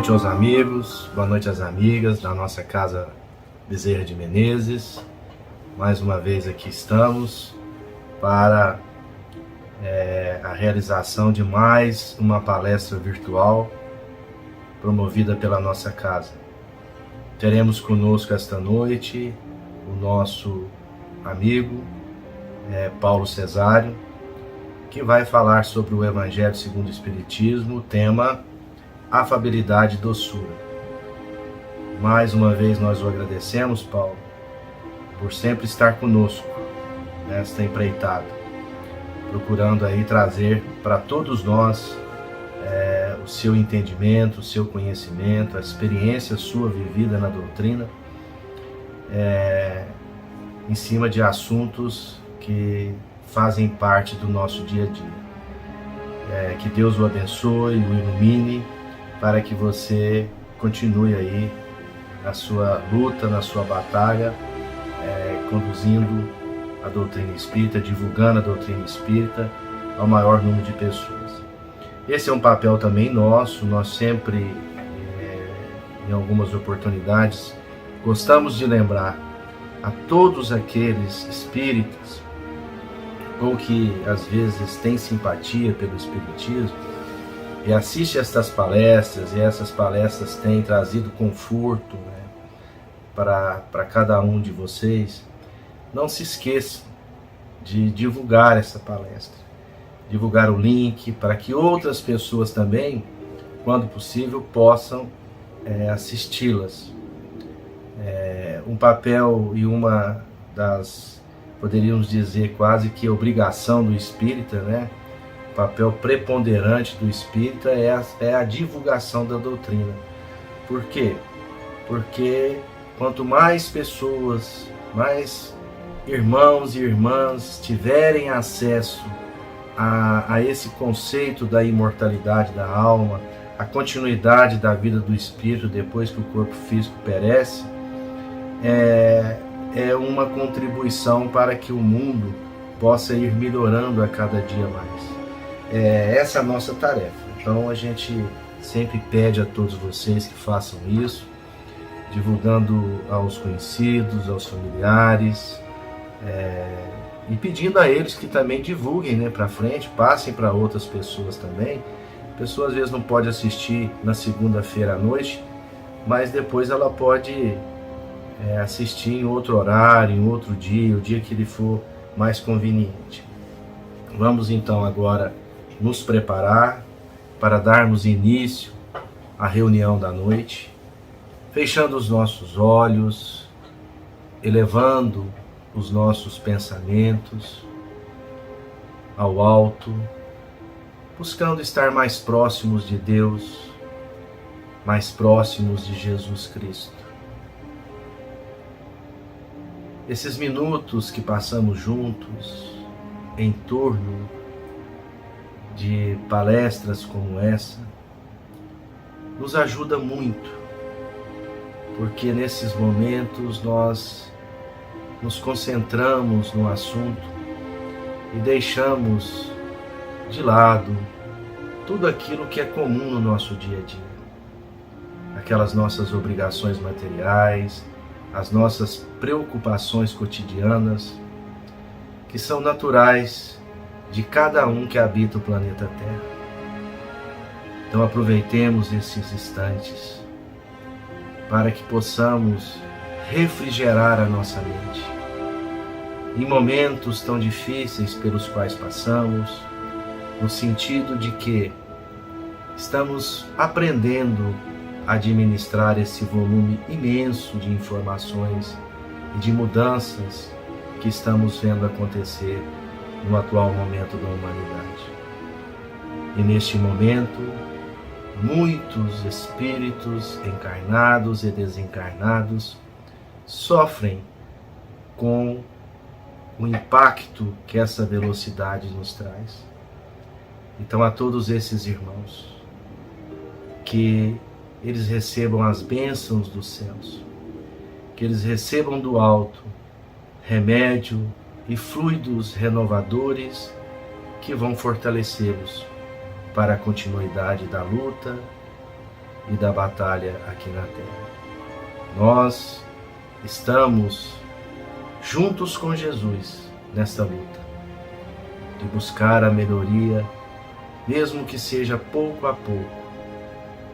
noite aos amigos, boa noite às amigas da nossa casa Bezerra de Menezes. Mais uma vez aqui estamos para a realização de mais uma palestra virtual promovida pela nossa casa. Teremos conosco esta noite o nosso amigo Paulo Cesário, que vai falar sobre o Evangelho segundo o Espiritismo, o tema afabilidade e doçura. Mais uma vez nós o agradecemos, Paulo, por sempre estar conosco nesta empreitada, procurando aí trazer para todos nós o seu entendimento, o seu conhecimento, a experiência sua vivida na doutrina, em cima de assuntos que fazem parte do nosso dia a dia. Que Deus o abençoe, o ilumine, para que você continue aí na sua luta, na sua batalha, conduzindo a doutrina espírita, divulgando a doutrina espírita ao maior número de pessoas. Esse é um papel também nosso. Nós sempre, em algumas oportunidades, gostamos de lembrar a todos aqueles espíritas ou que às vezes têm simpatia pelo espiritismo e assiste estas palestras, e essas palestras têm trazido conforto para cada um de vocês. Não se esqueçam de divulgar essa palestra, divulgar o link para que outras pessoas também, quando possível, possam assisti-las. Um papel e uma das, poderíamos dizer quase que obrigação do espírita, o papel preponderante do espírita é a divulgação da doutrina. Por quê? Porque quanto mais pessoas, mais irmãos e irmãs tiverem acesso a esse conceito da imortalidade da alma, a continuidade da vida do espírito depois que o corpo físico perece, é uma contribuição para que o mundo possa ir melhorando a cada dia mais. Essa é a nossa tarefa. Então a gente sempre pede a todos vocês que façam isso, divulgando aos conhecidos, aos familiares, e pedindo a eles que também divulguem para frente, passem para outras pessoas também. A pessoa às vezes não pode assistir na segunda-feira à noite, mas depois ela pode assistir em outro horário, em outro dia, o dia que lhe for mais conveniente. Vamos então agora nos preparar para darmos início à reunião da noite, fechando os nossos olhos, elevando os nossos pensamentos ao alto, buscando estar mais próximos de Deus, mais próximos de Jesus Cristo. Esses minutos que passamos juntos em torno de palestras como essa nos ajuda muito, porque nesses momentos nós nos concentramos no assunto e deixamos de lado tudo aquilo que é comum no nosso dia a dia, aquelas nossas obrigações materiais, as nossas preocupações cotidianas, que são naturais de cada um que habita o planeta Terra. Então aproveitemos esses instantes para que possamos refrigerar a nossa mente em momentos tão difíceis pelos quais passamos, no sentido de que estamos aprendendo a administrar esse volume imenso de informações e de mudanças que estamos vendo acontecer no atual momento da humanidade. E neste momento, muitos espíritos encarnados e desencarnados sofrem com o impacto que essa velocidade nos traz. Então, a todos esses irmãos, que eles recebam as bênçãos dos céus, que eles recebam do alto remédio e fluidos renovadores que vão fortalecê-los para a continuidade da luta e da batalha aqui na terra. Nós estamos juntos com Jesus nesta luta, de buscar a melhoria, mesmo que seja pouco a pouco,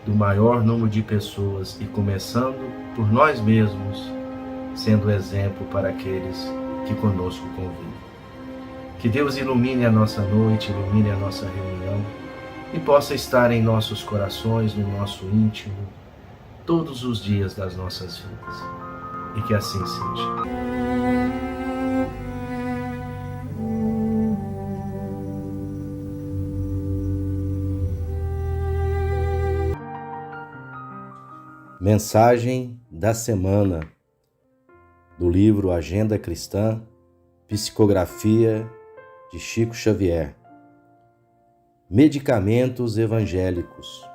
do maior número de pessoas e começando por nós mesmos, sendo exemplo para aqueles que conosco convivem. Que Deus ilumine a nossa noite, ilumine a nossa reunião e possa estar em nossos corações, no nosso íntimo, todos os dias das nossas vidas. E que assim seja. Mensagem da semana do livro Agenda Cristã, Psicografia de Chico Xavier. Medicamentos evangélicos.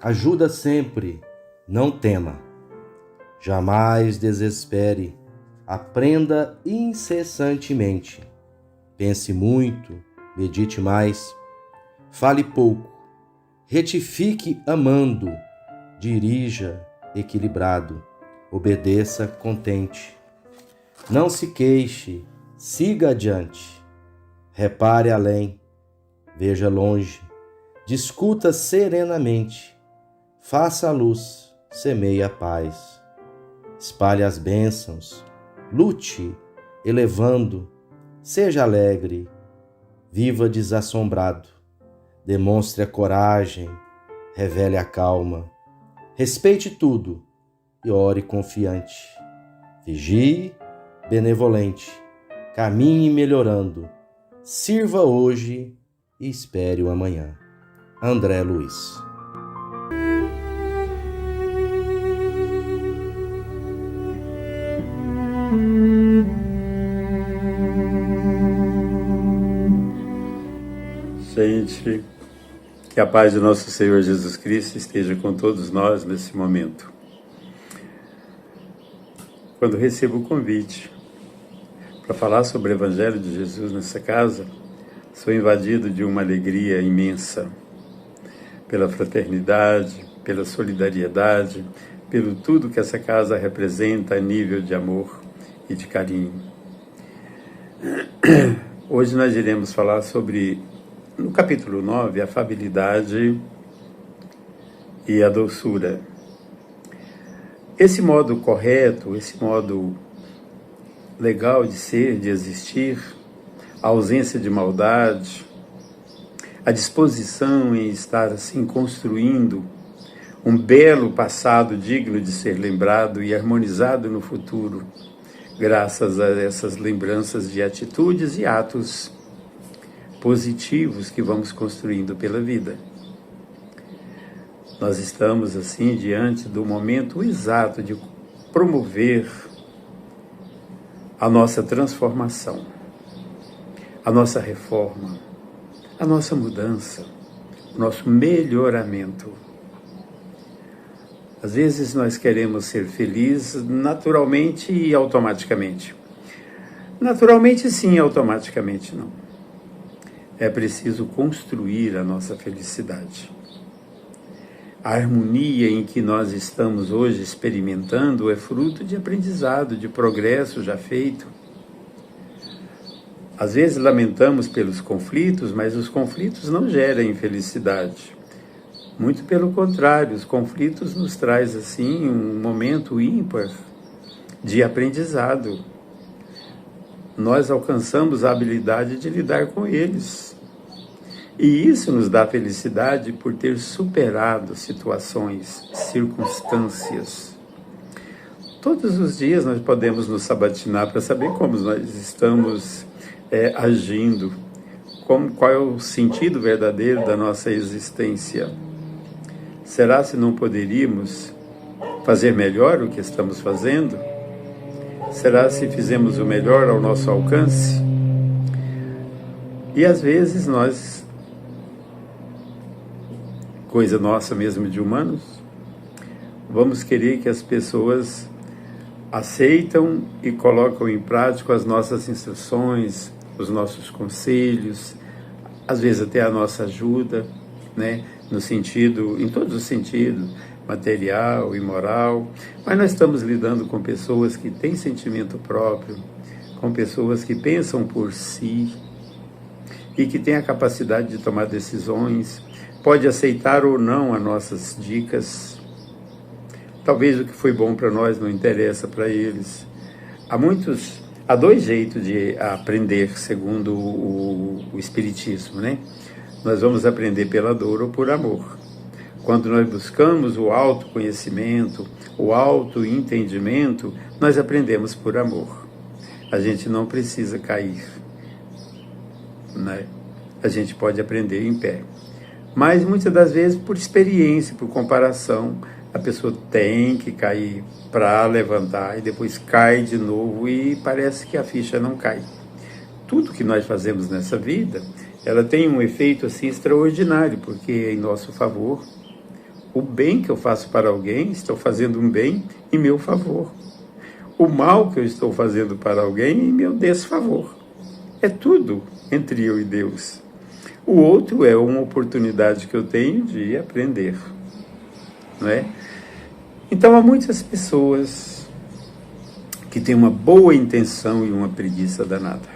Ajuda sempre, não tema. Jamais desespere, aprenda incessantemente. Pense muito, medite mais, fale pouco, retifique amando, dirija equilibrado, obedeça contente. Não se queixe, siga adiante, repare além, veja longe, discuta serenamente, faça a luz, semeie a paz, espalhe as bênçãos, lute, elevando, seja alegre, viva desassombrado, demonstre a coragem, revele a calma, respeite tudo e ore confiante. Vigie benevolente, caminhe melhorando, sirva hoje e espere o amanhã. André Luiz. Gente, que a paz de nosso Senhor Jesus Cristo esteja com todos nós nesse momento. Quando recebo o convite para falar sobre o Evangelho de Jesus nessa casa, sou invadido de uma alegria imensa pela fraternidade, pela solidariedade, pelo tudo que essa casa representa a nível de amor e de carinho. Hoje nós iremos falar sobre, no capítulo 9, a afabilidade e a doçura. Esse modo correto, esse modo legal de ser, de existir, a ausência de maldade, a disposição em estar assim construindo um belo passado digno de ser lembrado e harmonizado no futuro, graças a essas lembranças de atitudes e atos positivos que vamos construindo pela vida. Nós estamos assim diante do momento exato de promover a nossa transformação, a nossa reforma, a nossa mudança, o nosso melhoramento. Às vezes nós queremos ser felizes naturalmente e automaticamente. Naturalmente sim, automaticamente não. É preciso construir a nossa felicidade. A harmonia em que nós estamos hoje experimentando é fruto de aprendizado, de progresso já feito. Às vezes lamentamos pelos conflitos, mas os conflitos não geram infelicidade. Muito pelo contrário, os conflitos nos traz assim um momento ímpar de aprendizado. Nós alcançamos a habilidade de lidar com eles. E isso nos dá felicidade por ter superado situações, circunstâncias. Todos os dias nós podemos nos sabatinar para saber como nós estamos agindo, qual é o sentido verdadeiro da nossa existência. Será se não poderíamos fazer melhor o que estamos fazendo? Será se fizemos o melhor ao nosso alcance? E às vezes nós, coisa nossa mesmo de humanos, vamos querer que as pessoas aceitam e colocam em prática as nossas instruções, os nossos conselhos, às vezes até a nossa ajuda, né? No sentido, em todos os sentidos, material e moral, mas nós estamos lidando com pessoas que têm sentimento próprio, com pessoas que pensam por si e que têm a capacidade de tomar decisões, pode aceitar ou não as nossas dicas. Talvez o que foi bom para nós não interessa para eles. Há dois jeitos de aprender, segundo o Espiritismo, né? Nós vamos aprender pela dor ou por amor. Quando nós buscamos o autoconhecimento, o autoentendimento, nós aprendemos por amor. A gente não precisa cair, né? A gente pode aprender em pé. Mas muitas das vezes, por experiência, por comparação, a pessoa tem que cair para levantar e depois cai de novo e parece que a ficha não cai. Tudo que nós fazemos nessa vida, ela tem um efeito assim extraordinário, porque é em nosso favor. O bem que eu faço para alguém, estou fazendo um bem em meu favor. O mal que eu estou fazendo para alguém, em meu desfavor. É tudo entre eu e Deus. O outro é uma oportunidade que eu tenho de aprender, não é? Então, há muitas pessoas que têm uma boa intenção e uma preguiça danada.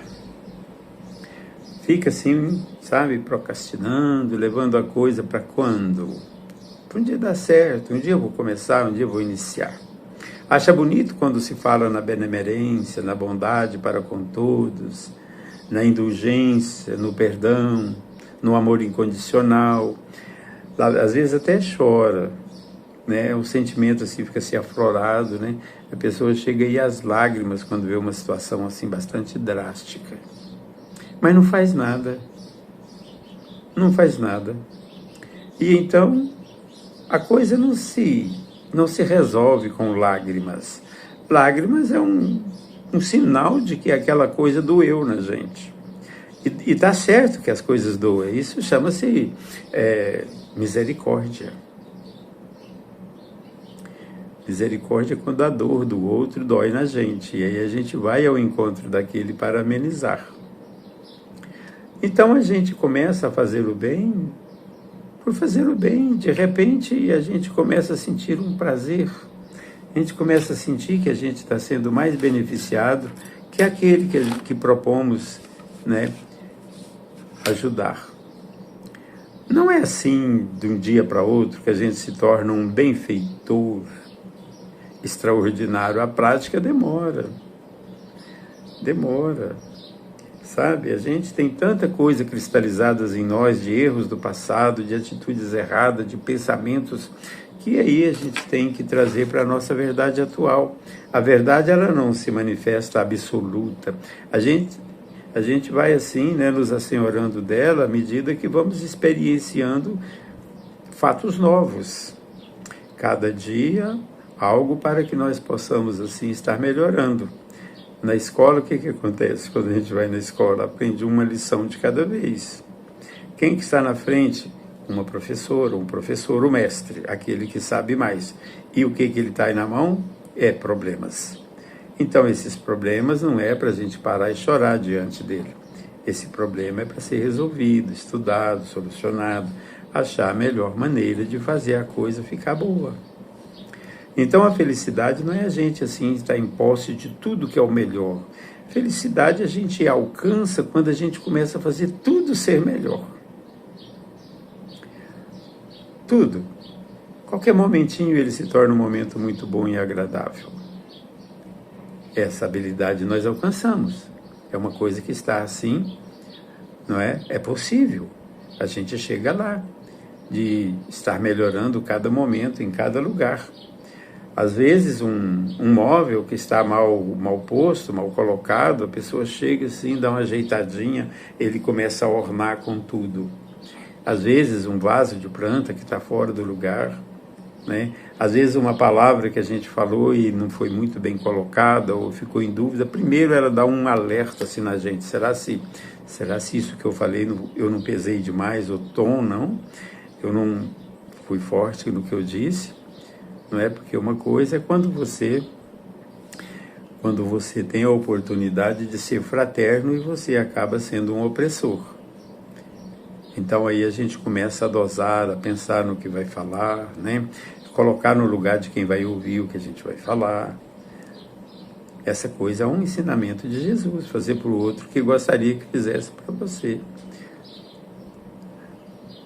Fica assim, sabe, procrastinando, levando a coisa para quando? Para um dia dar certo, um dia eu vou começar, um dia eu vou iniciar. Acha bonito quando se fala na benemerência, na bondade para com todos, na indulgência, no perdão, no amor incondicional. Às vezes até chora, né? O sentimento assim fica assim aflorado, né? A pessoa chega aí às lágrimas quando vê uma situação assim bastante drástica. Mas não faz nada. Não faz nada. E então a coisa não se resolve com lágrimas. Lágrimas é um sinal de que aquela coisa doeu na gente. E está certo que as coisas doem. Isso chama-se misericórdia. Misericórdia é quando a dor do outro dói na gente. E aí a gente vai ao encontro daquele para amenizar. Então a gente começa a fazer o bem por fazer o bem. De repente a gente começa a sentir um prazer. A gente começa a sentir que a gente está sendo mais beneficiado que aquele que propomos, né, ajudar. Não é assim de um dia para outro que a gente se torna um benfeitor extraordinário. A prática demora. Sabe? A gente tem tanta coisa cristalizadas em nós, de erros do passado, de atitudes erradas, de pensamentos, que aí a gente tem que trazer para a nossa verdade atual. A verdade, ela não se manifesta absoluta. A gente vai assim, né, nos assenhorando dela à medida que vamos experienciando fatos novos. Cada dia, algo para que nós possamos assim estar melhorando. Na escola, o que acontece quando a gente vai na escola? Aprende uma lição de cada vez. Quem que está na frente? Uma professora, um professor, o mestre, aquele que sabe mais. E o que ele está aí na mão? Problemas. Então, esses problemas não é para a gente parar e chorar diante dele. Esse problema é para ser resolvido, estudado, solucionado, achar a melhor maneira de fazer a coisa ficar boa. Então, a felicidade não é a gente assim estar em posse de tudo que é o melhor. Felicidade a gente alcança quando a gente começa a fazer tudo ser melhor. Tudo. Qualquer momentinho ele se torna um momento muito bom e agradável. Essa habilidade nós alcançamos. É uma coisa que está assim, não é? É possível. A gente chega lá, de estar melhorando cada momento, em cada lugar. Às vezes, um móvel que está mal posto, mal colocado, a pessoa chega assim, dá uma ajeitadinha, ele começa a ornar com tudo. Às vezes, um vaso de planta que está fora do lugar, né? Às vezes, uma palavra que a gente falou e não foi muito bem colocada ou ficou em dúvida, primeiro ela dá um alerta assim na gente. Será se isso que eu falei, eu não pesei demais o tom, não? Eu não fui forte no que eu disse? Não é? Porque uma coisa é quando você tem a oportunidade de ser fraterno e você acaba sendo um opressor. Então aí a gente começa a dosar, a pensar no que vai falar, né? colocar no lugar de quem vai ouvir o que a gente vai falar. Essa coisa é um ensinamento de Jesus, fazer para o outro o que gostaria que fizesse para você.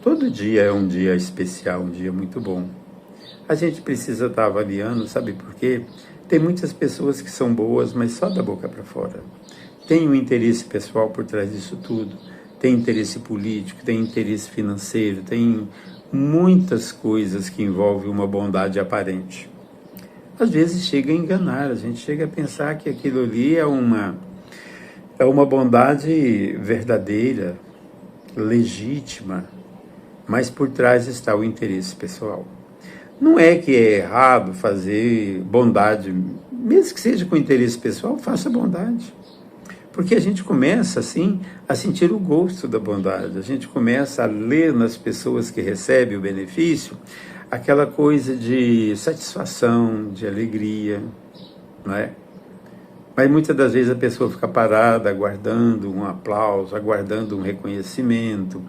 Todo dia é um dia especial, um dia muito bom. A gente precisa estar avaliando, sabe por quê? Tem muitas pessoas que são boas, mas só da boca para fora. Tem um interesse pessoal por trás disso tudo. Tem interesse político, tem interesse financeiro, tem muitas coisas que envolvem uma bondade aparente. Às vezes chega a enganar, a gente chega a pensar que aquilo ali é uma bondade verdadeira, legítima, mas por trás está o interesse pessoal. Não é que é errado fazer bondade, mesmo que seja com interesse pessoal, faça bondade. Porque a gente começa, assim, a sentir o gosto da bondade, a gente começa a ler nas pessoas que recebem o benefício aquela coisa de satisfação, de alegria, não é? Mas muitas das vezes a pessoa fica parada, aguardando um aplauso, aguardando um reconhecimento,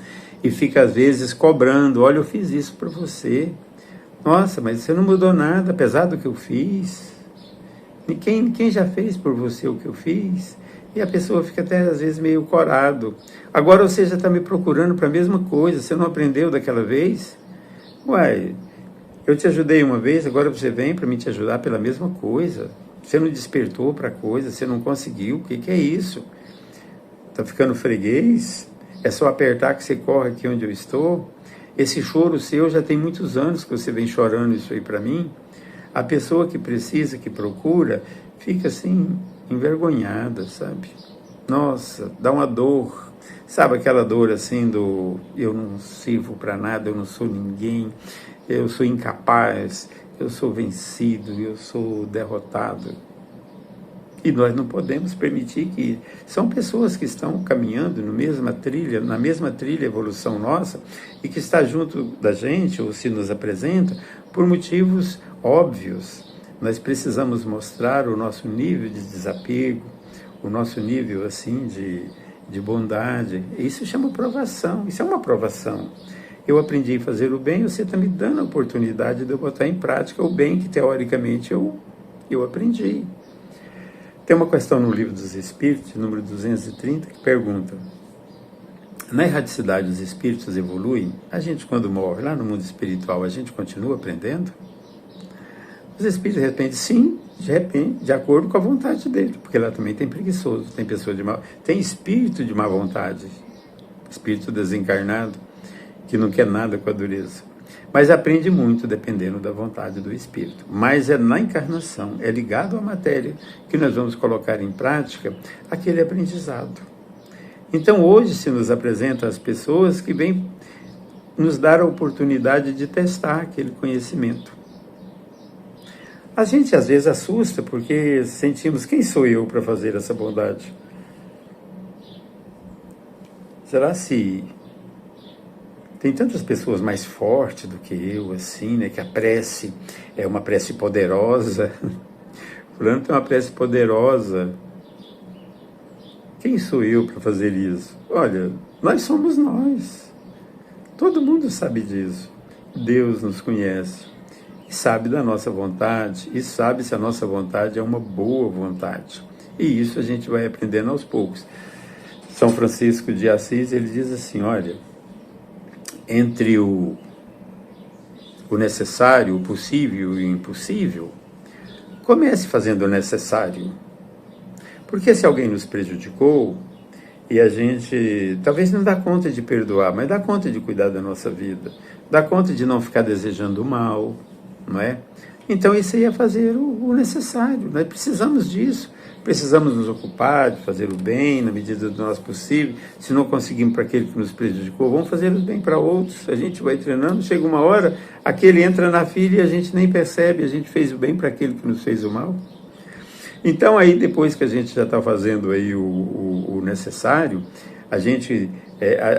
e fica às vezes cobrando, olha, eu fiz isso para você, nossa, mas você não mudou nada, apesar do que eu fiz, quem já fez por você o que eu fiz? E a pessoa fica até às vezes meio corado, agora você já está me procurando para a mesma coisa, você não aprendeu daquela vez? Uai, eu te ajudei uma vez, agora você vem para me te ajudar pela mesma coisa. Você não despertou para a coisa, você não conseguiu, o que é isso? Está ficando freguês? É só apertar que você corre aqui onde eu estou? Esse choro seu já tem muitos anos que você vem chorando isso aí para mim. A pessoa que precisa, que procura, fica assim, envergonhada, sabe? Nossa, dá uma dor. Sabe aquela dor assim do eu não sirvo para nada, eu não sou ninguém, eu sou incapaz, eu sou vencido, eu sou derrotado. E nós não podemos permitir que... São pessoas que estão caminhando na mesma trilha evolução nossa, e que está junto da gente, ou se nos apresenta, por motivos óbvios. Nós precisamos mostrar o nosso nível de desapego, o nosso nível assim de bondade. Isso chama provação, isso é uma provação. Eu aprendi a fazer o bem, você está me dando a oportunidade de eu botar em prática o bem que teoricamente eu aprendi. Tem uma questão no Livro dos Espíritos, número 230, que pergunta: na erradicidade os espíritos evoluem? A gente, quando morre lá no mundo espiritual, a gente continua aprendendo? Os espíritos, de repente, sim, de acordo com a vontade dele, porque lá também tem preguiçoso, tem pessoa de mal, tem espírito de má vontade, espírito desencarnado, que não quer nada com a dureza. Mas aprende muito dependendo da vontade do espírito. Mas é na encarnação, é ligado à matéria, que nós vamos colocar em prática aquele aprendizado. Então hoje se nos apresenta as pessoas que vêm nos dar a oportunidade de testar aquele conhecimento. A gente às vezes assusta porque sentimos, quem sou eu para fazer essa bondade? Será se... Tem tantas pessoas mais fortes do que eu, assim, né? Que a prece é uma prece poderosa. Fulano tem uma prece poderosa. Quem sou eu para fazer isso? Olha, nós somos nós. Todo mundo sabe disso. Deus nos conhece. E sabe da nossa vontade. E sabe se a nossa vontade é uma boa vontade. E isso a gente vai aprendendo aos poucos. São Francisco de Assis, ele diz assim, olha... entre o necessário, o possível e o impossível, comece fazendo o necessário. Porque se alguém nos prejudicou, e a gente talvez não dá conta de perdoar, mas dá conta de cuidar da nossa vida, dá conta de não ficar desejando o mal, não é? Então isso aí é fazer o necessário, nós precisamos disso. Precisamos nos ocupar de fazer o bem na medida do nosso possível. Se não conseguimos para aquele que nos prejudicou, vamos fazer o bem para outros. A gente vai treinando, chega uma hora, aquele entra na fila e a gente nem percebe, a gente fez o bem para aquele que nos fez o mal. Então aí depois que a gente já está fazendo aí o necessário, a gente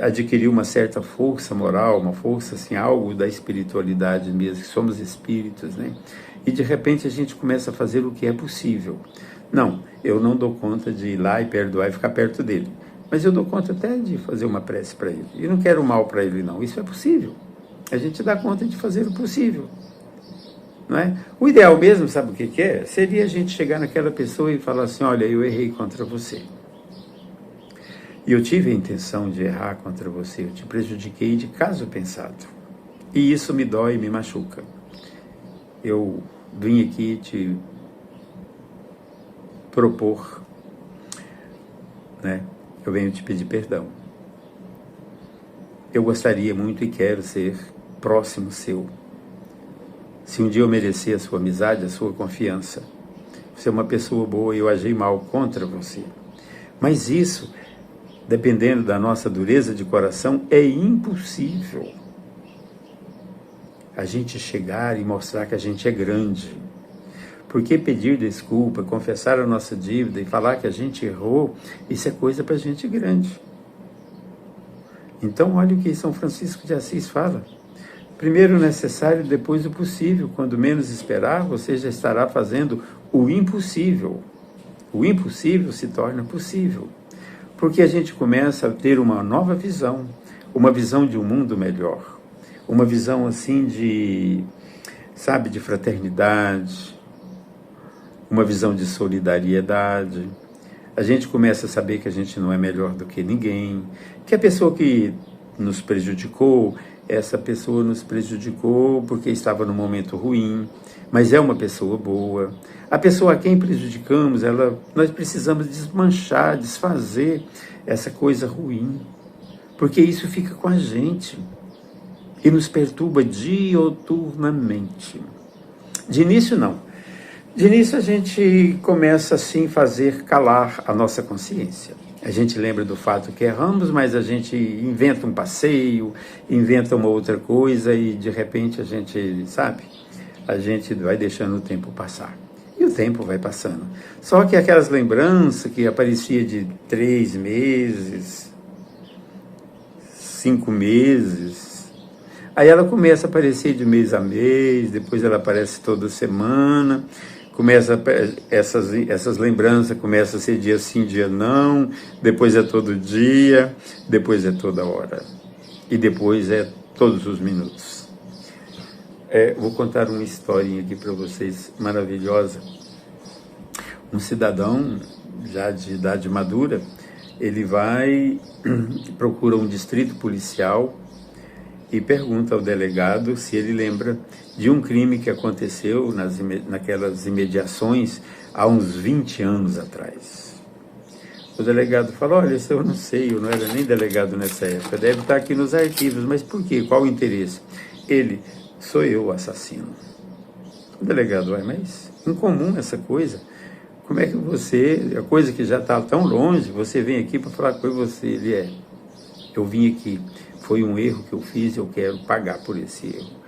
adquiriu uma certa força moral, uma força assim, algo da espiritualidade mesmo, que somos espíritos, né? E de repente a gente começa a fazer o que é possível. Não, eu não dou conta de ir lá e perdoar e ficar perto dele. Mas eu dou conta até de fazer uma prece para ele. E não quero mal para ele, não. Isso é possível. A gente dá conta de fazer o possível. não é? O ideal mesmo, sabe o que é? Seria a gente chegar naquela pessoa e falar assim, olha, eu errei contra você. E eu tive a intenção de errar contra você, eu te prejudiquei de caso pensado. E isso me dói e me machuca. Eu vim aqui te propor, né? Eu venho te pedir perdão. Eu gostaria muito e quero ser próximo seu. Se um dia eu merecer a sua amizade, a sua confiança, você é uma pessoa boa e eu agi mal contra você. Mas isso, dependendo da nossa dureza de coração, é impossível. A gente chegar e mostrar que a gente é grande. Porque pedir desculpa, confessar a nossa dívida e falar que a gente errou, isso é coisa para gente grande. Então, olha o que São Francisco de Assis fala. Primeiro o necessário, depois o possível. Quando menos esperar, você já estará fazendo o impossível. O impossível se torna possível. Porque a gente começa a ter uma nova visão, uma visão de um mundo melhor. Uma visão assim de, sabe, de fraternidade, uma visão de solidariedade. A gente começa a saber que a gente não é melhor do que ninguém, que a pessoa que nos prejudicou, essa pessoa nos prejudicou porque estava num momento ruim, mas é uma pessoa boa. A pessoa a quem prejudicamos, nós precisamos desmanchar, desfazer essa coisa ruim, porque isso fica com a gente e nos perturba dioturnamente. De início, não. De início, a gente começa, assim, a fazer calar a nossa consciência. A gente lembra do fato que erramos, mas a gente inventa um passeio, inventa uma outra coisa e, de repente, a gente, sabe, a gente vai deixando o tempo passar. E o tempo vai passando. Só que aquelas lembranças que apareciam de 3 meses, 5 meses, aí ela começa a aparecer de mês a mês, depois ela aparece toda semana, essas lembranças começam a ser dia sim, dia não, depois é todo dia, depois é toda hora, e depois é todos os minutos. Vou contar uma historinha aqui para vocês, maravilhosa. Um cidadão, já de idade madura, ele procura um distrito policial e pergunta ao delegado se ele lembra de um crime que aconteceu naquelas imediações há uns 20 anos atrás. O delegado fala, olha, isso eu não sei, eu não era nem delegado nessa época, deve estar aqui nos arquivos, mas por quê? Qual o interesse? Ele, sou eu o assassino. O delegado, mas incomum essa coisa. Como é que você, a coisa que já está tão longe, você vem aqui para falar com você? Ele eu vim aqui, foi um erro que eu fiz, eu quero pagar por esse erro.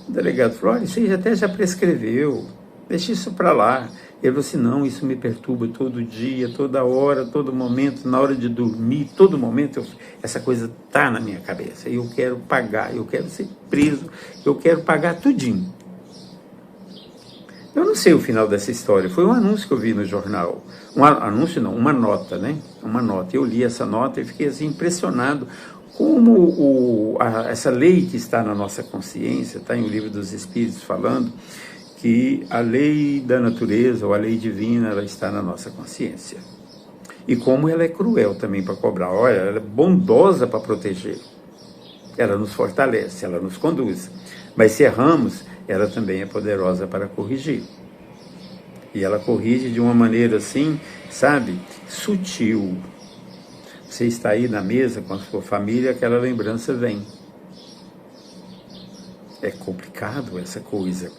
O delegado falou, olha, isso até já prescreveu, deixa isso para lá. Ele falou assim, não, isso me perturba todo dia, toda hora, todo momento, na hora de dormir, todo momento, essa coisa está na minha cabeça. Eu quero pagar, eu quero ser preso, eu quero pagar tudinho. Eu não sei o final dessa história, foi um anúncio que eu vi no jornal. Um anúncio não, uma nota, né? Uma nota. Eu li essa nota e fiquei assim impressionado como essa lei que está na nossa consciência, está em O Livro dos Espíritos falando, que a lei da natureza ou a lei divina, ela está na nossa consciência. E como ela é cruel também para cobrar. Olha, ela é bondosa para proteger. Ela nos fortalece, ela nos conduz. Mas se erramos, ela também é poderosa para corrigir. E ela corrige de uma maneira assim, sabe, sutil. Você está aí na mesa com a sua família, aquela lembrança vem. É complicado essa coisa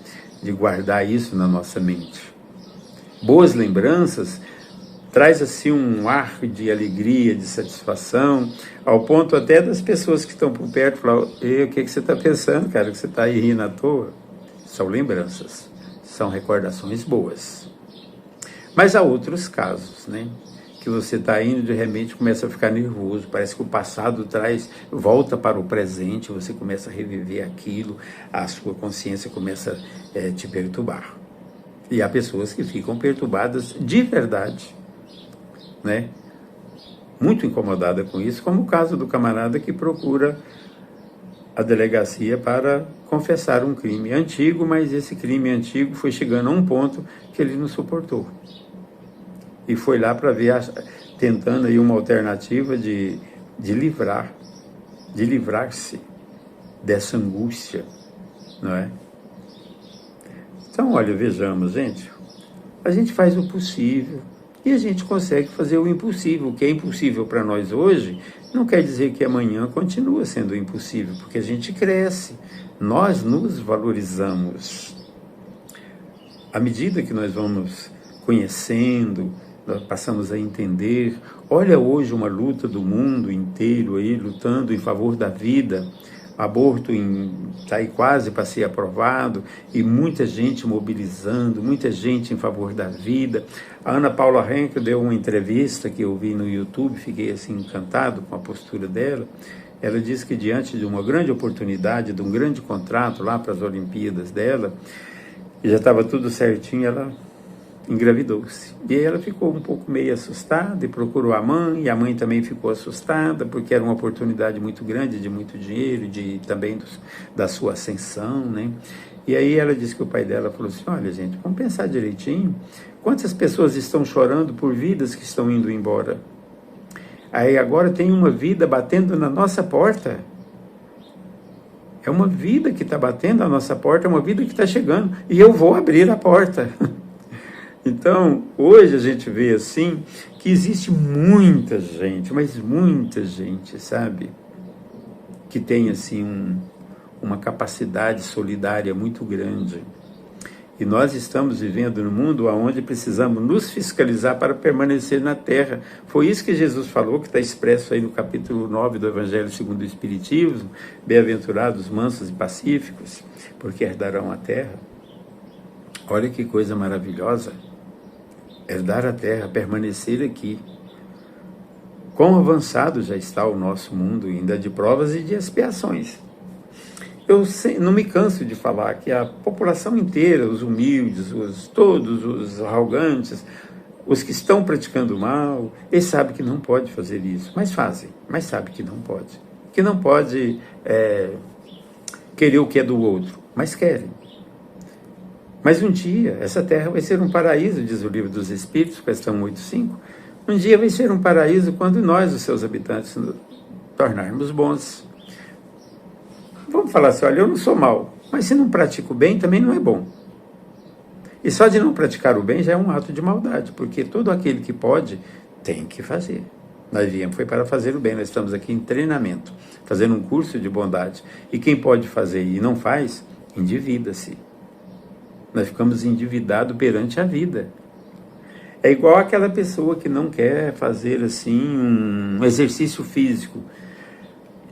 de guardar isso na nossa mente. Boas lembranças traz assim um ar de alegria, de satisfação, ao ponto até das pessoas que estão por perto falar, o que você está pensando, cara, que você está aí rindo à toa? São lembranças, são recordações boas. Mas há outros casos, né? Que você está indo, de repente começa a ficar nervoso, parece que o passado volta para o presente, você começa a reviver aquilo, a sua consciência começa a te perturbar. E há pessoas que ficam perturbadas de verdade, né? Muito incomodada com isso, como o caso do camarada que procura a delegacia para confessar um crime antigo, mas esse crime antigo foi chegando a um ponto que ele não suportou. E foi lá para ver, tentando aí uma alternativa de livrar-se dessa angústia, não é? Então, olha, vejamos, gente, a gente faz o possível e a gente consegue fazer o impossível. O que é impossível para nós hoje não quer dizer que amanhã continua sendo impossível, porque a gente cresce, nós nos valorizamos. À medida que nós vamos conhecendo, nós passamos a entender. Olha hoje uma luta do mundo inteiro aí, lutando em favor da vida. Aborto está aí quase para ser aprovado, e muita gente mobilizando, muita gente em favor da vida. A Ana Paula Henkel deu uma entrevista que eu vi no YouTube, fiquei assim encantado com a postura dela. Ela disse que diante de uma grande oportunidade, de um grande contrato lá para as Olimpíadas dela, e já estava tudo certinho, ela engravidou-se. E aí ela ficou um pouco meio assustada e procurou a mãe, e a mãe também ficou assustada, porque era uma oportunidade muito grande, de muito dinheiro, também da sua ascensão, né? E aí ela disse que o pai dela falou assim, olha gente, vamos pensar direitinho, quantas pessoas estão chorando por vidas que estão indo embora? Aí agora tem uma vida batendo na nossa porta. É uma vida que está batendo na nossa porta, é uma vida que está chegando, e eu vou abrir a porta. Então, hoje a gente vê assim, que existe muita gente, mas muita gente, sabe, que tem assim uma capacidade solidária muito grande. E nós estamos vivendo num mundo onde precisamos nos fiscalizar para permanecer na terra. Foi isso que Jesus falou, que está expresso aí no capítulo 9 do Evangelho segundo o Espiritismo, bem-aventurados mansos e pacíficos, porque herdarão a terra. Olha que coisa maravilhosa. Herdar a terra, permanecer aqui. Quão avançado já está o nosso mundo, ainda de provas e de expiações. Eu não me canso de falar que a população inteira, os humildes, todos os arrogantes, os que estão praticando mal, eles sabem que não pode fazer isso, mas fazem, mas sabem que não pode. Que não pode querer o que é do outro, mas querem. Mas um dia, essa terra vai ser um paraíso, diz o Livro dos Espíritos, questão 85. Um dia vai ser um paraíso quando nós, os seus habitantes, nos tornarmos bons. Vamos falar assim, olha, eu não sou mal, mas se não pratico o bem, também não é bom. E só de não praticar o bem já é um ato de maldade, porque todo aquele que pode, tem que fazer. Nós viemos, foi para fazer o bem, nós estamos aqui em treinamento, fazendo um curso de bondade. E quem pode fazer e não faz, endivida-se. Nós ficamos endividados perante a vida. É igual aquela pessoa que não quer fazer assim um exercício físico.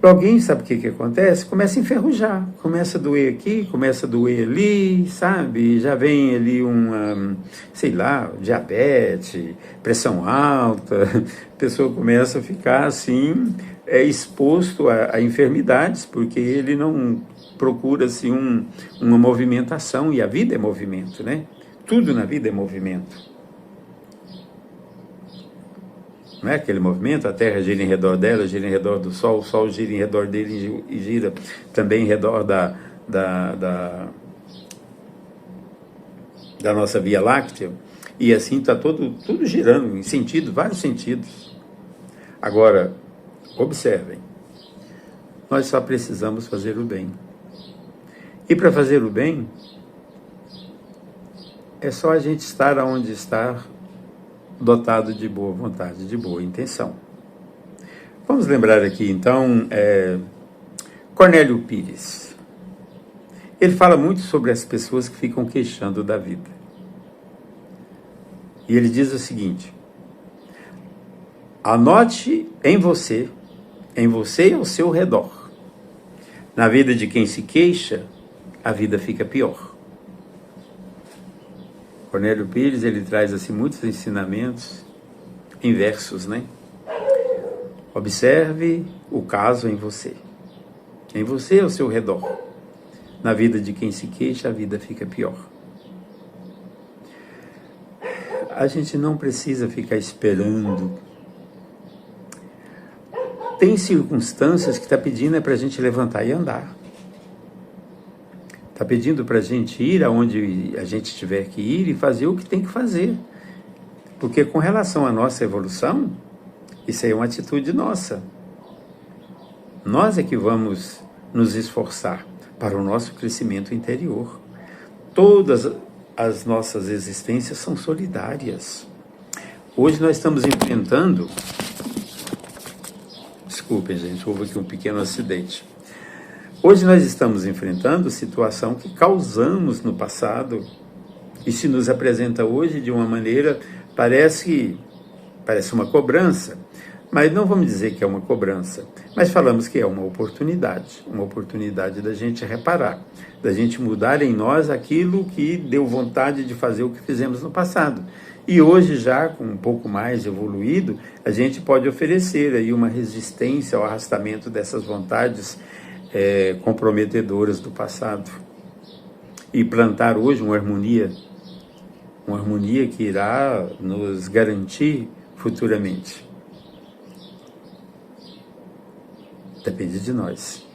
Alguém, sabe o que acontece? Começa a enferrujar, começa a doer aqui, começa a doer ali, sabe? Já vem ali sei lá, diabetes, pressão alta, a pessoa começa a ficar assim, exposto a enfermidades, porque ele não procura-se uma movimentação, e a vida é movimento, né? Tudo na vida é movimento. Não é aquele movimento? A Terra gira em redor dela, gira em redor do Sol, o Sol gira em redor dele e gira também em redor da nossa Via Láctea. E assim está tudo girando em sentido, vários sentidos. Agora, observem, nós só precisamos fazer o bem. E para fazer o bem, é só a gente estar onde está, dotado de boa vontade, de boa intenção. Vamos lembrar aqui, então, Cornélio Pires. Ele fala muito sobre as pessoas que ficam queixando da vida. E ele diz o seguinte: anote em você e ao seu redor. Na vida de quem se queixa, a vida fica pior. Cornélio Pires, ele traz assim muitos ensinamentos em versos, né? Observe o caso em você e ao seu redor. Na vida de quem se queixa, a vida fica pior. A gente não precisa ficar esperando Tem circunstâncias que está pedindo para a gente levantar e andar. Está pedindo para a gente ir aonde a gente tiver que ir e fazer o que tem que fazer. Porque com relação à nossa evolução, isso aí é uma atitude nossa. Nós é que vamos nos esforçar para o nosso crescimento interior. Todas as nossas existências são solidárias. Hoje nós estamos enfrentando... Desculpem, gente, houve aqui um pequeno acidente. Hoje nós estamos enfrentando situação que causamos no passado e se nos apresenta hoje de uma maneira, parece uma cobrança, mas não vamos dizer que é uma cobrança, mas falamos que é uma oportunidade da gente reparar, da gente mudar em nós aquilo que deu vontade de fazer o que fizemos no passado. E hoje, já com um pouco mais evoluído, a gente pode oferecer aí uma resistência ao arrastamento dessas vontades comprometedoras do passado e plantar hoje uma harmonia que irá nos garantir futuramente. Depende de nós.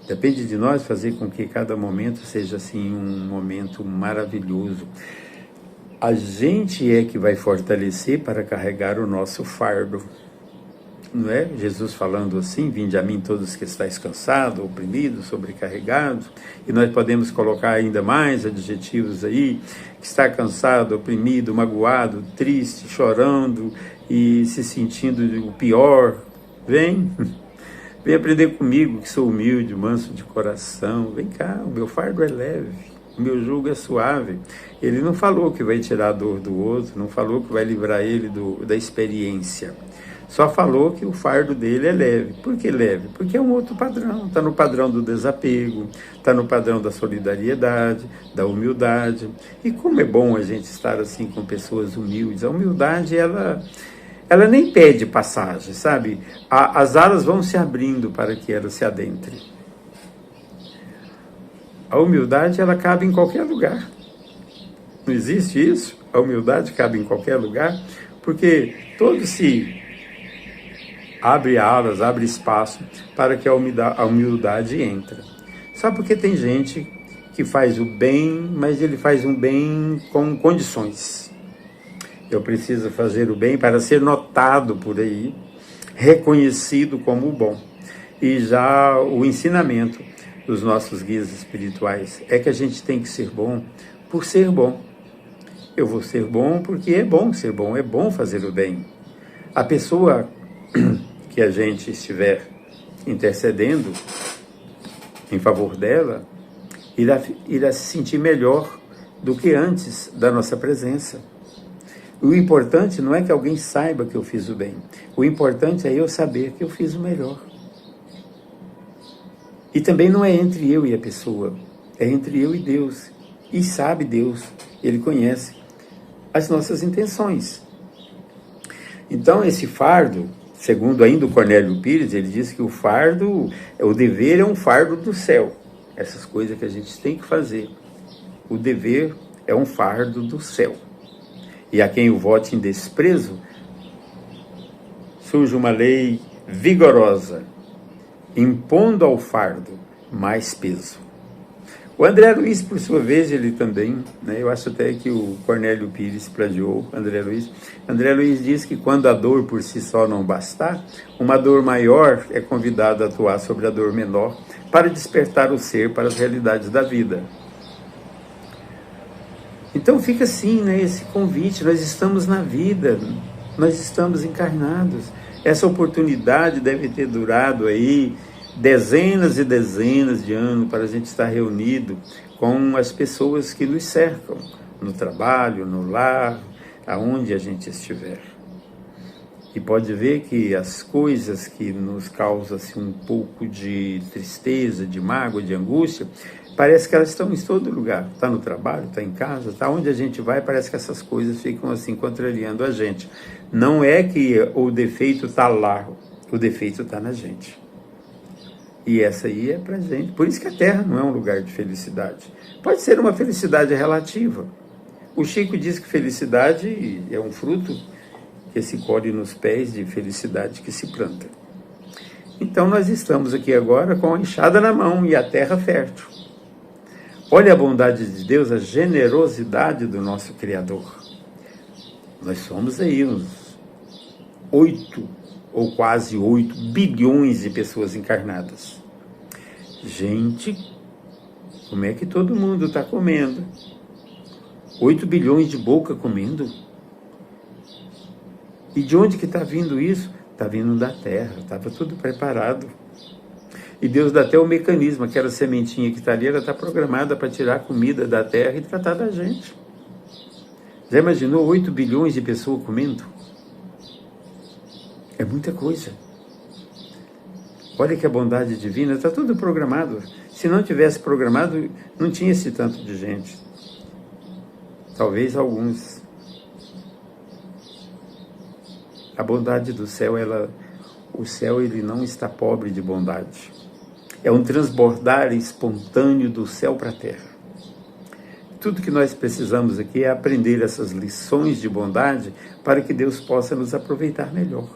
Depende de nós fazer com que cada momento seja assim um momento maravilhoso. A gente é que vai fortalecer para carregar o nosso fardo. Não é? Jesus falando assim, vinde a mim todos que estáis cansados, oprimidos, sobrecarregados, e nós podemos colocar ainda mais adjetivos aí, que está cansado, oprimido, magoado, triste, chorando e se sentindo o pior. Vem aprender comigo, que sou humilde, manso de coração. Vem cá, o meu fardo é leve, o meu jugo é suave. Ele não falou que vai tirar a dor do outro, não falou que vai livrar ele da experiência. Só falou que o fardo dele é leve. Por que leve? Porque é um outro padrão. Está no padrão do desapego, está no padrão da solidariedade, da humildade. E como é bom a gente estar assim com pessoas humildes. A humildade, ela nem pede passagem, sabe? As alas vão se abrindo para que ela se adentre. A humildade, ela cabe em qualquer lugar. Não existe isso? A humildade cabe em qualquer lugar, porque todo se abre alas, abre espaço para que a humildade entre. Só porque tem gente que faz o bem, mas ele faz um bem com condições. Eu preciso fazer o bem para ser notado por aí, reconhecido como o bom. E já o ensinamento dos nossos guias espirituais é que a gente tem que ser bom por ser bom. Eu vou ser bom porque é bom ser bom, é bom fazer o bem. A pessoa que a gente estiver intercedendo em favor dela, irá se sentir melhor do que antes da nossa presença. O importante não é que alguém saiba que eu fiz o bem. O importante é eu saber que eu fiz o melhor. E também não é entre eu e a pessoa, é entre eu e Deus. E sabe Deus, Ele conhece as nossas intenções. Então esse fardo, segundo ainda o Cornélio Pires, ele diz que o dever é um fardo do céu. Essas coisas que a gente tem que fazer. O dever é um fardo do céu. E a quem o vote em desprezo, surge uma lei vigorosa, impondo ao fardo mais peso. O André Luiz, por sua vez, ele também, eu acho até que o Cornélio Pires plagiou André Luiz. André Luiz diz que quando a dor por si só não bastar, uma dor maior é convidada a atuar sobre a dor menor para despertar o ser para as realidades da vida. Então fica assim, esse convite, nós estamos na vida, nós estamos encarnados. Essa oportunidade deve ter durado aí dezenas e dezenas de anos para a gente estar reunido com as pessoas que nos cercam, no trabalho, no lar, aonde a gente estiver. E pode ver que as coisas que nos causam assim, um pouco de tristeza, de mágoa, de angústia, parece que elas estão em todo lugar. Está no trabalho, está em casa, está onde a gente vai, parece que essas coisas ficam assim contrariando a gente. Não é que o defeito está lá, o defeito está na gente. E essa aí é pra gente. Por isso que a Terra não é um lugar de felicidade. Pode ser uma felicidade relativa. O Chico diz que felicidade é um fruto que se colhe nos pés de felicidade que se planta. Então nós estamos aqui agora com a enxada na mão e a terra fértil. Olha a bondade de Deus, a generosidade do nosso Criador. Nós somos aí uns 8 ou quase 8 bilhões de pessoas encarnadas. Gente, como é que todo mundo está comendo? 8 bilhões de boca comendo? E de onde que está vindo isso? Está vindo da terra, estava tudo preparado. E Deus dá até o mecanismo, aquela sementinha que está ali, ela está programada para tirar a comida da terra e tratar da gente. Já imaginou 8 bilhões de pessoas comendo? É muita coisa. Olha que a bondade divina, está tudo programado. Se não tivesse programado, não tinha esse tanto de gente. Talvez alguns. A bondade do céu, o céu ele não está pobre de bondade. É um transbordar espontâneo do céu para a terra. Tudo que nós precisamos aqui é aprender essas lições de bondade para que Deus possa nos aproveitar melhor.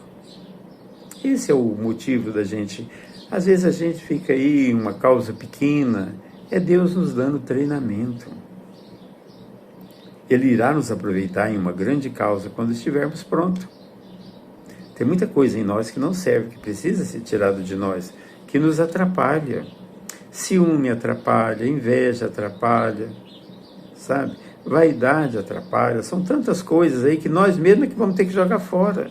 Esse é o motivo da gente. Às vezes a gente fica aí em uma causa pequena, é Deus nos dando treinamento. Ele irá nos aproveitar em uma grande causa quando estivermos prontos. Tem muita coisa em nós que não serve, que precisa ser tirado de nós, que nos atrapalha. Ciúme atrapalha, inveja atrapalha, sabe? Vaidade atrapalha. São tantas coisas aí que nós mesmos é que vamos ter que jogar fora.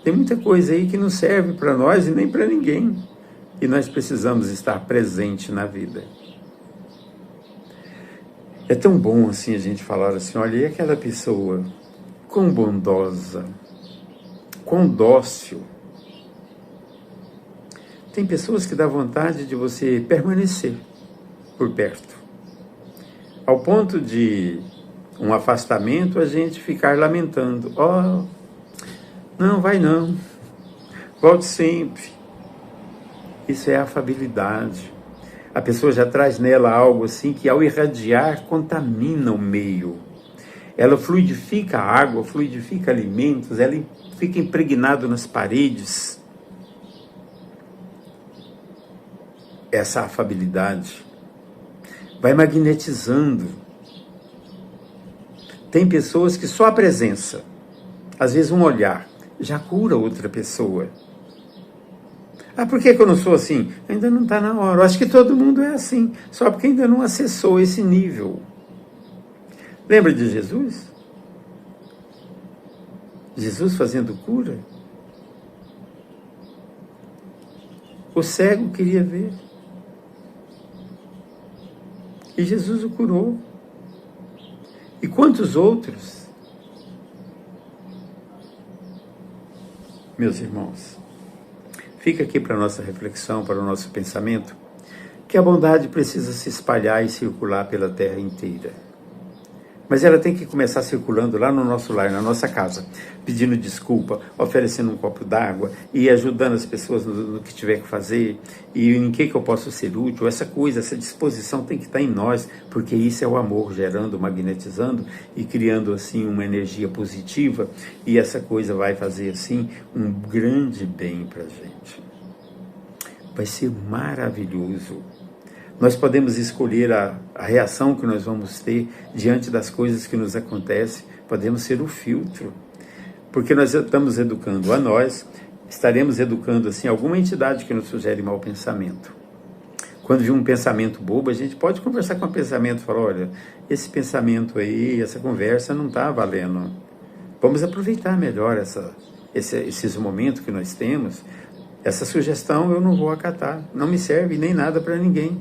Tem muita coisa aí que não serve para nós e nem para ninguém. E nós precisamos estar presente na vida. É tão bom assim a gente falar assim, olha, e aquela pessoa quão bondosa, quão dócil. Tem pessoas que dá vontade de você permanecer por perto. Ao ponto de um afastamento, a gente ficar lamentando. Oh, não, vai não. Volte sempre. Isso é afabilidade. A pessoa já traz nela algo assim que ao irradiar contamina o meio. Ela fluidifica a água, fluidifica alimentos, ela fica impregnada nas paredes. Essa afabilidade vai magnetizando. Tem pessoas que só a presença, às vezes um olhar, já cura outra pessoa. Ah, por que eu não sou assim? Ainda não está na hora. Eu acho que todo mundo é assim, só porque ainda não acessou esse nível. Lembra de Jesus? Jesus fazendo cura? O cego queria ver. E Jesus o curou. E quantos outros? Meus irmãos, fica aqui para a nossa reflexão, para o nosso pensamento, que a bondade precisa se espalhar e circular pela terra inteira. Mas ela tem que começar circulando lá no nosso lar, na nossa casa, pedindo desculpa, oferecendo um copo d'água e ajudando as pessoas no que tiver que fazer e em que eu posso ser útil. Essa coisa, essa disposição tem que estar em nós, porque isso é o amor gerando, magnetizando e criando assim uma energia positiva, e essa coisa vai fazer assim um grande bem para a gente. Vai ser maravilhoso. Nós podemos escolher a reação que nós vamos ter diante das coisas que nos acontecem. Podemos ser o filtro. Porque nós estamos educando a nós, estaremos educando assim alguma entidade que nos sugere mau pensamento. Quando vir um pensamento bobo, a gente pode conversar com o pensamento e falar, olha, esse pensamento aí, essa conversa não está valendo. Vamos aproveitar melhor esses momentos que nós temos. Essa sugestão eu não vou acatar, não me serve nem nada para ninguém.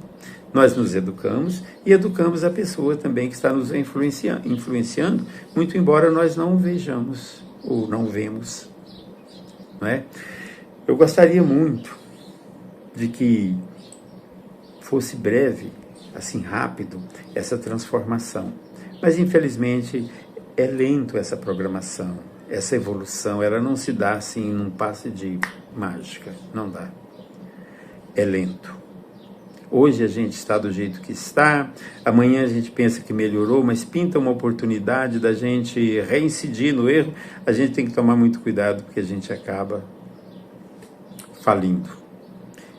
Nós nos educamos e educamos a pessoa também que está nos influenciando, muito embora nós não vejamos ou não vemos. Não é? Eu gostaria muito de que fosse breve, assim rápido, essa transformação. Mas infelizmente é lento essa programação. Essa evolução, ela não se dá assim num passe de mágica, não dá. É lento. Hoje a gente está do jeito que está, amanhã a gente pensa que melhorou, mas pinta uma oportunidade da gente reincidir no erro, a gente tem que tomar muito cuidado, porque a gente acaba falindo.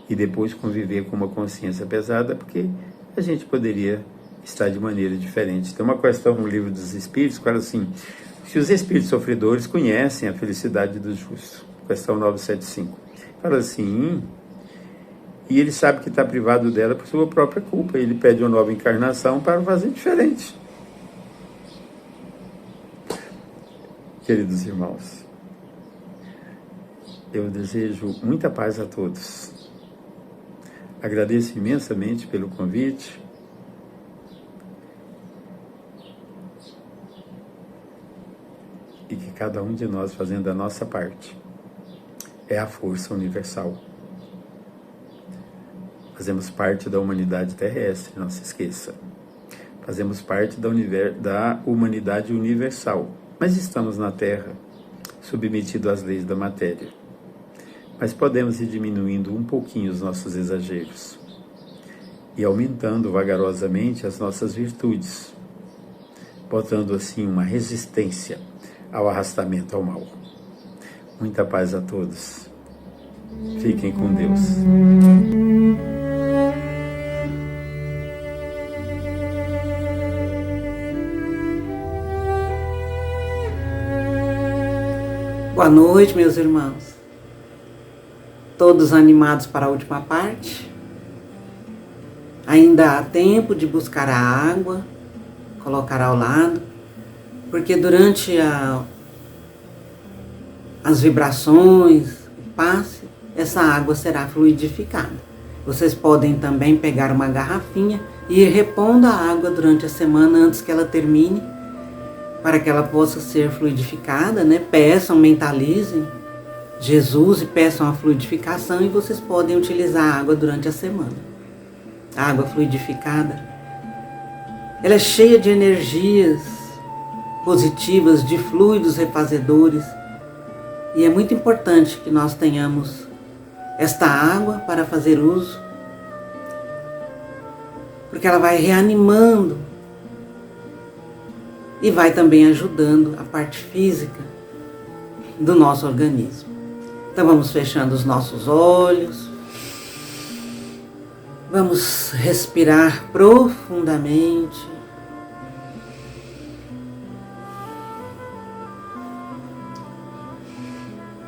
E depois conviver com uma consciência pesada, porque a gente poderia estar de maneira diferente. Tem uma questão no Livro dos Espíritos que fala assim: se os espíritos sofredores conhecem a felicidade do justo, questão 975, fala assim, e ele sabe que está privado dela por sua própria culpa, ele pede uma nova encarnação para fazer diferente. Queridos irmãos, eu desejo muita paz a todos. Agradeço imensamente pelo convite. E que cada um de nós, fazendo a nossa parte, é a força universal. Fazemos parte da humanidade terrestre, não se esqueça. Fazemos parte da humanidade universal, mas estamos na Terra, submetidos às leis da matéria. Mas podemos ir diminuindo um pouquinho os nossos exageros e aumentando vagarosamente as nossas virtudes, botando assim uma resistência ao arrastamento ao mal. Muita paz a todos. Fiquem com Deus. Boa noite, meus irmãos. Todos animados para a última parte? Ainda há tempo de buscar a água, colocar ao lado, porque durante as vibrações, o passe, essa água será fluidificada. Vocês podem também pegar uma garrafinha e ir repondo a água durante a semana antes que ela termine, para que ela possa ser fluidificada, né? Peçam, mentalizem Jesus e peçam a fluidificação, e vocês podem utilizar a água durante a semana. A água fluidificada, ela é cheia de energias positivas, de fluidos refazedores, e é muito importante que nós tenhamos esta água para fazer uso, porque ela vai reanimando e vai também ajudando a parte física do nosso organismo. Então vamos fechando os nossos olhos, vamos respirar profundamente.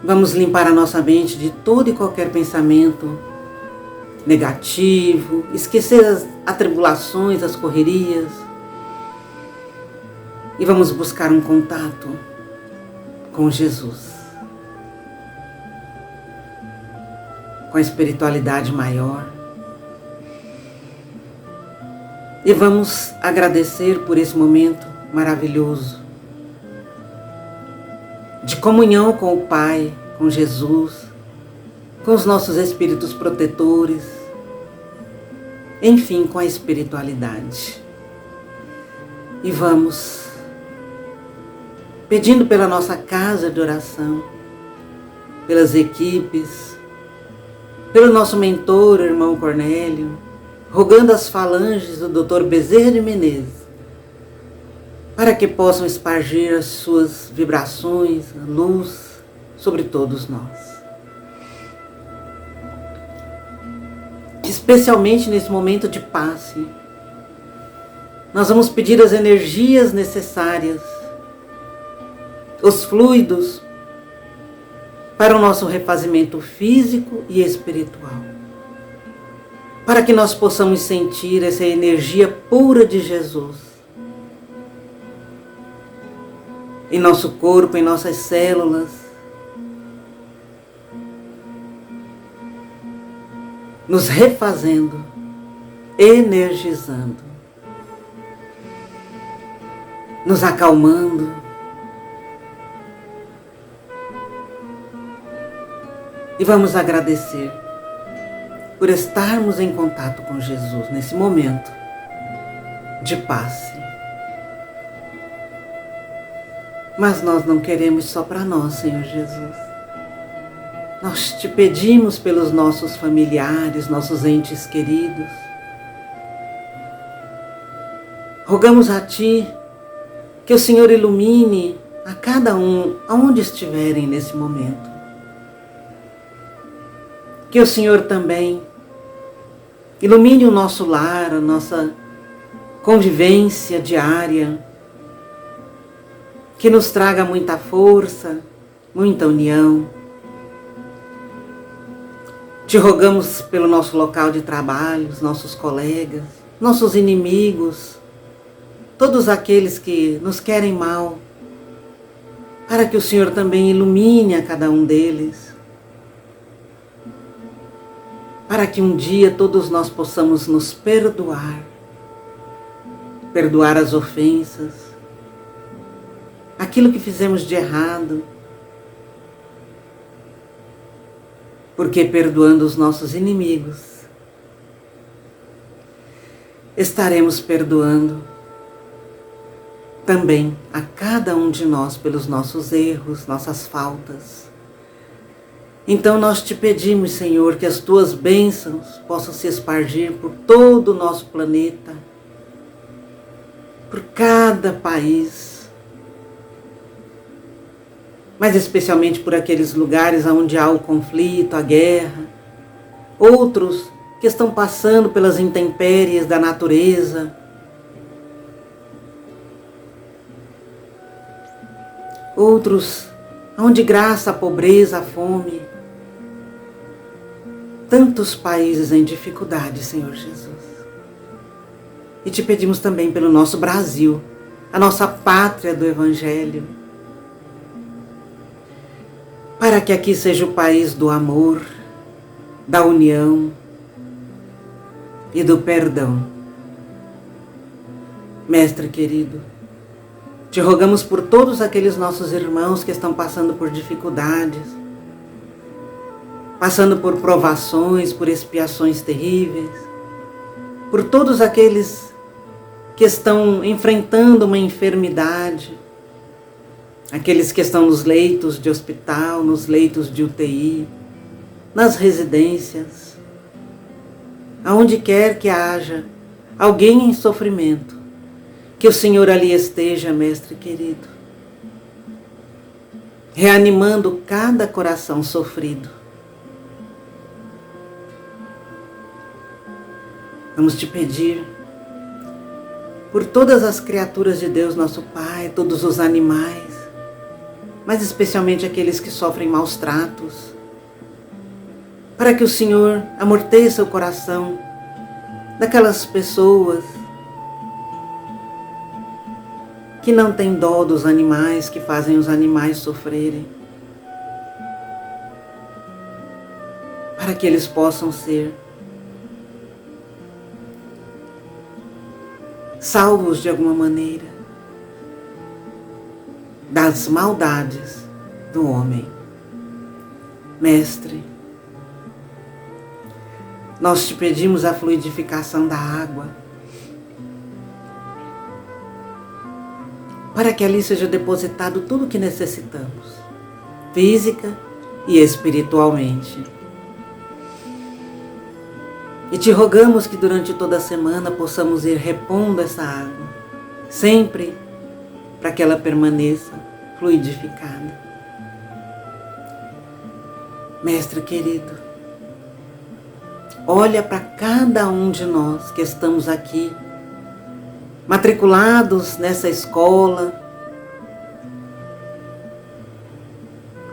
Vamos limpar a nossa mente de todo e qualquer pensamento negativo, esquecer as atribulações, as correrias, e vamos buscar um contato com Jesus, com a espiritualidade maior. E vamos agradecer por esse momento maravilhoso de comunhão com o Pai, com Jesus, com os nossos espíritos protetores, enfim, com a espiritualidade. E vamos pedindo pela nossa casa de oração, pelas equipes, pelo nosso mentor, o irmão Cornélio, rogando as falanges do Dr. Bezerra de Menezes, para que possam espargir as suas vibrações, a luz sobre todos nós. Especialmente nesse momento de passe, nós vamos pedir as energias necessárias, os fluidos, para o nosso refazimento físico e espiritual, para que nós possamos sentir essa energia pura de Jesus em nosso corpo, em nossas células, nos refazendo, energizando, nos acalmando, e vamos agradecer por estarmos em contato com Jesus nesse momento de passe. Mas nós não queremos só para nós, Senhor Jesus. Nós te pedimos pelos nossos familiares, nossos entes queridos. Rogamos a Ti que o Senhor ilumine a cada um, aonde estiverem nesse momento. Que o Senhor também ilumine o nosso lar, a nossa convivência diária, que nos traga muita força, muita união. Te rogamos pelo nosso local de trabalho, os nossos colegas, nossos inimigos, todos aqueles que nos querem mal, para que o Senhor também ilumine a cada um deles, para que um dia todos nós possamos nos perdoar as ofensas, aquilo que fizemos de errado, porque perdoando os nossos inimigos, estaremos perdoando também a cada um de nós pelos nossos erros, nossas faltas. Então nós te pedimos, Senhor, que as tuas bênçãos possam se espargir por todo o nosso planeta, por cada país, mas especialmente por aqueles lugares onde há o conflito, a guerra, outros que estão passando pelas intempéries da natureza, outros onde graça a pobreza, a fome, tantos países em dificuldade, Senhor Jesus. E te pedimos também pelo nosso Brasil, a nossa pátria do Evangelho, para que aqui seja o país do amor, da união e do perdão. Mestre querido, te rogamos por todos aqueles nossos irmãos que estão passando por dificuldades, passando por provações, por expiações terríveis, por todos aqueles que estão enfrentando uma enfermidade, aqueles que estão nos leitos de hospital, nos leitos de UTI, nas residências, aonde quer que haja alguém em sofrimento, que o Senhor ali esteja, Mestre querido, reanimando cada coração sofrido. Vamos te pedir por todas as criaturas de Deus, nosso Pai, todos os animais, mas especialmente aqueles que sofrem maus tratos, para que o Senhor amorteça o coração daquelas pessoas que não têm dó dos animais, que fazem os animais sofrerem, para que eles possam ser salvos de alguma maneira das maldades do homem. Mestre, nós te pedimos a fluidificação da água, para que ali seja depositado tudo o que necessitamos, física e espiritualmente. E te rogamos que durante toda a semana possamos ir repondo essa água, sempre para que ela permaneça fluidificada. Mestre querido, olha para cada um de nós que estamos aqui, matriculados nessa escola,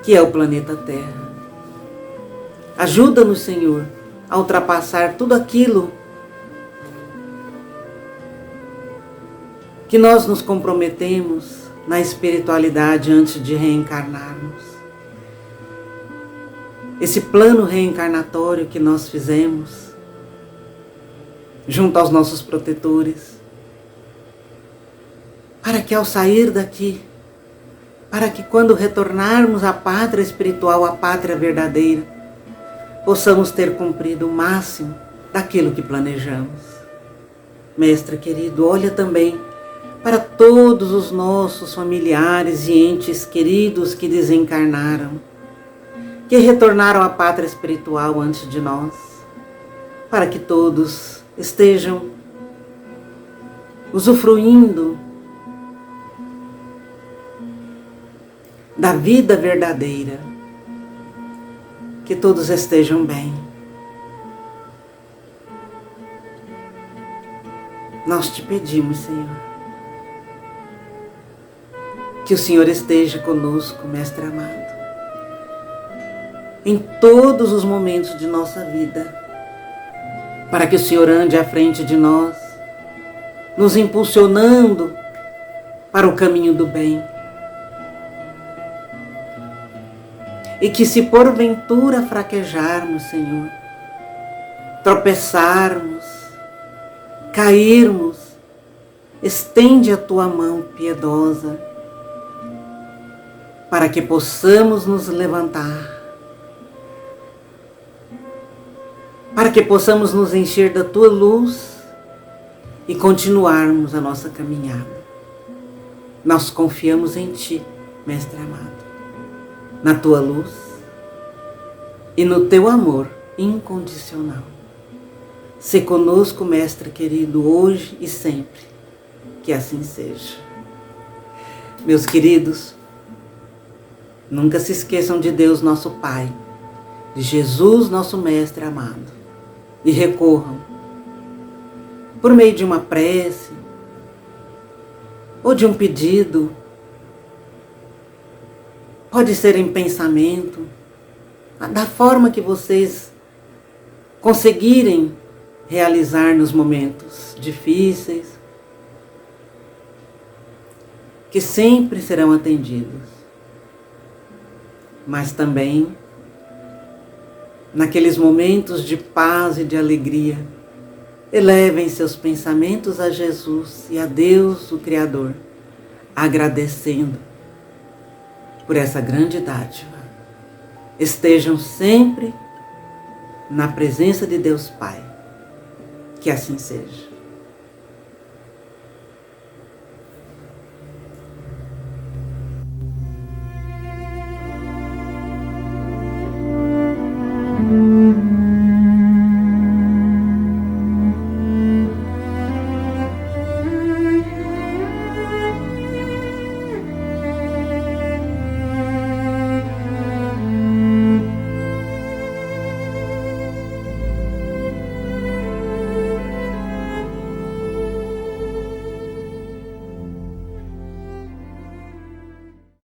que é o planeta Terra. Ajuda-nos, Senhor, a ultrapassar tudo aquilo que nós nos comprometemos na espiritualidade antes de reencarnarmos. Esse plano reencarnatório que nós fizemos junto aos nossos protetores, para que ao sair daqui, para que quando retornarmos à pátria espiritual, à pátria verdadeira, possamos ter cumprido o máximo daquilo que planejamos. Mestre querido, olha também para todos os nossos familiares e entes queridos que desencarnaram, que retornaram à pátria espiritual antes de nós, para que todos estejam usufruindo da vida verdadeira, que todos estejam bem. nós te pedimos, Senhor, que o Senhor esteja conosco, Mestre amado, em todos os momentos de nossa vida, para que o Senhor ande à frente de nós, nos impulsionando para o caminho do bem. E que se porventura fraquejarmos, Senhor, tropeçarmos, cairmos, estende a tua mão piedosa para que possamos nos levantar, para que possamos nos encher da tua luz e continuarmos a nossa caminhada. Nós confiamos em ti, Mestre amado, na tua luz e no teu amor incondicional. Se conosco, Mestre querido, hoje e sempre, que assim seja. Meus queridos, nunca se esqueçam de Deus, nosso Pai, de Jesus, nosso Mestre amado, e recorram, por meio de uma prece ou de um pedido, pode ser em pensamento, da forma que vocês conseguirem realizar nos momentos difíceis, que sempre serão atendidos, mas também naqueles momentos de paz e de alegria, elevem seus pensamentos a Jesus e a Deus, o Criador, agradecendo por essa grande dádiva. Estejam sempre na presença de Deus Pai. Que assim seja.